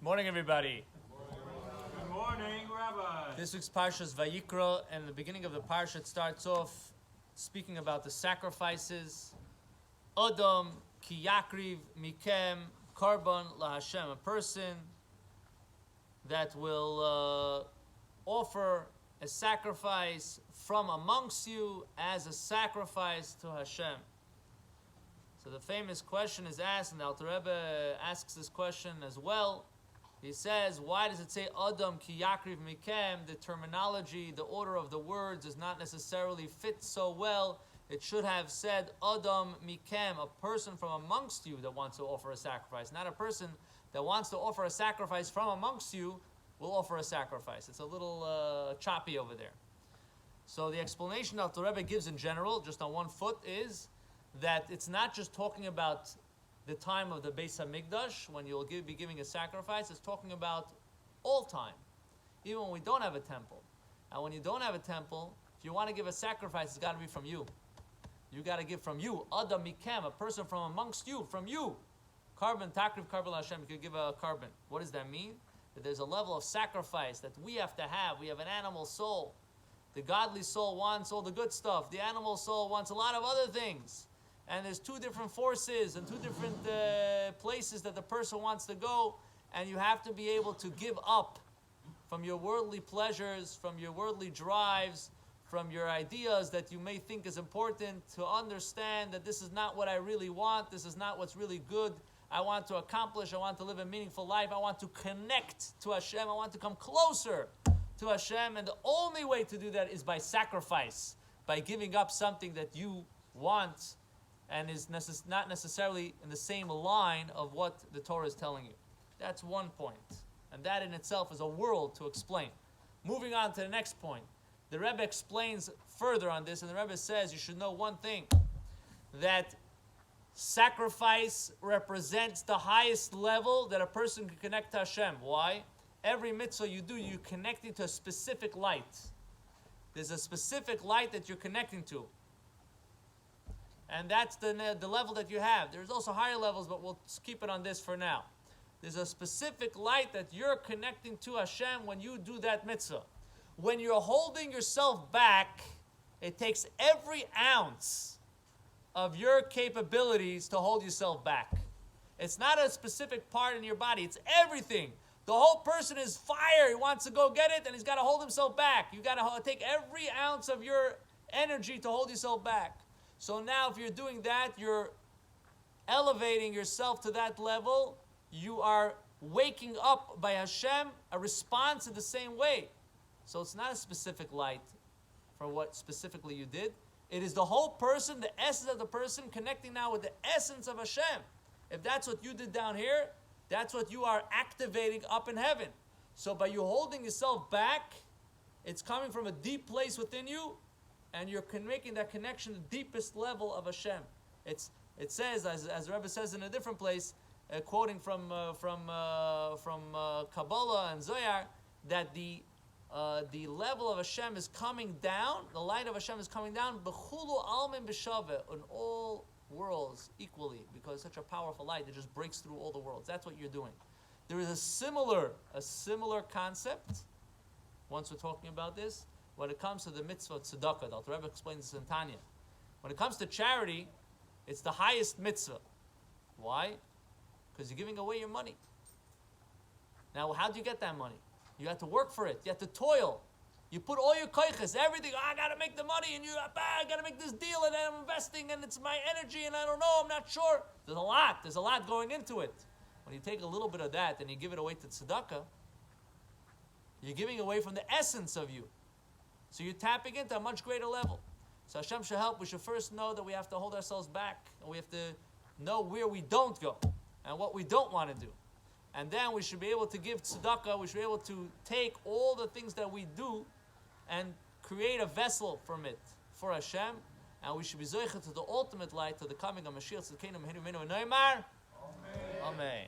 Morning, everybody. Good morning, Rabbi. This week's parsha is Vayikra, and the beginning of the parsha it starts off speaking about the sacrifices. Adam ki yakriv mikem karban laHashem, a person that will offer a sacrifice from amongst you as a sacrifice to Hashem. So the famous question is asked, and the Alter Rebbe asks this question as well. He says, why does it say Adam ki yakriv mikem? The terminology, the order of the words does not necessarily fit so well. It should have said Adam mikem, a person from amongst you that wants to offer a sacrifice. Not a person that wants to offer a sacrifice from amongst you will offer a sacrifice. It's a little choppy over there. So the explanation that the Rebbe gives in general, just on one foot, is that it's not just talking about the time of the Beis HaMikdash, when you'll be giving a sacrifice. It's talking about all time, even when we don't have a temple. And when you don't have a temple, if you want to give a sacrifice, it's got to be from you. You got to give from you. Adam mikem, a person from amongst you, from you. Carbon, takriv, carbon Hashem, you could give a carbon. What does that mean? That there's a level of sacrifice that we have to have. We have an animal soul. The godly soul wants all the good stuff. The animal soul wants a lot of other things. And there's two different forces and two different places that the person wants to go. And you have to be able to give up from your worldly pleasures, from your worldly drives, from your ideas that you may think is important, to understand that this is not what I really want. This is not what's really good. I want to accomplish. I want to live a meaningful life. I want to connect to Hashem. I want to come closer to Hashem. And the only way to do that is by sacrifice, by giving up something that you want and is not necessarily in the same line of what the Torah is telling you. That's one point. And that in itself is a world to explain. Moving on to the next point. The Rebbe explains further on this, and the Rebbe says you should know one thing, that sacrifice represents the highest level that a person can connect to Hashem. Why? Every mitzvah you do, you're connecting to a specific light. There's a specific light that you're connecting to. And that's the level that you have. There's also higher levels, but we'll keep it on this for now. There's a specific light that you're connecting to Hashem when you do that mitzvah. When you're holding yourself back, it takes every ounce of your capabilities to hold yourself back. It's not a specific part in your body. It's everything. The whole person is fire. He wants to go get it, and he's got to hold himself back. You've got to take every ounce of your energy to hold yourself back. So now if you're doing that, you're elevating yourself to that level. You are waking up by Hashem, a response in the same way. So it's not a specific light for what specifically you did. It is the whole person, the essence of the person, connecting now with the essence of Hashem. If that's what you did down here, that's what you are activating up in heaven. So by you holding yourself back, it's coming from a deep place within you, and you're making that connection to the deepest level of Hashem. It says, as the Rebbe says in a different place, quoting from Kabbalah and Zohar, that the level of Hashem is coming down, the light of Hashem is coming down, b'chulu almin b'shaveh, in all worlds equally, because it's such a powerful light that just breaks through all the worlds. That's what you're doing. There is a similar concept, once we're talking about this, when it comes to the mitzvah of tzedakah. The Alter Rebbe explains this in Tanya. When it comes to charity, it's the highest mitzvah. Why? Because you're giving away your money. Now, how do you get that money? You have to work for it. You have to toil. You put all your koiches, everything. I got to make the money, and I got to make this deal, and I'm investing, and it's my energy, and I don't know, I'm not sure. There's a lot going into it. When you take a little bit of that and you give it away to tzedakah, you're giving away from the essence of you. So you're tapping into a much greater level. So Hashem should help. We should first know that we have to hold ourselves back, and we have to know where we don't go and what we don't want to do. And then we should be able to give tzedakah. We should be able to take all the things that we do and create a vessel from it for Hashem. And we should be zoicha to the ultimate light, to the coming of Mashiach Tzidkeinu Meheinu Meinu Neymar. Amen. Amen.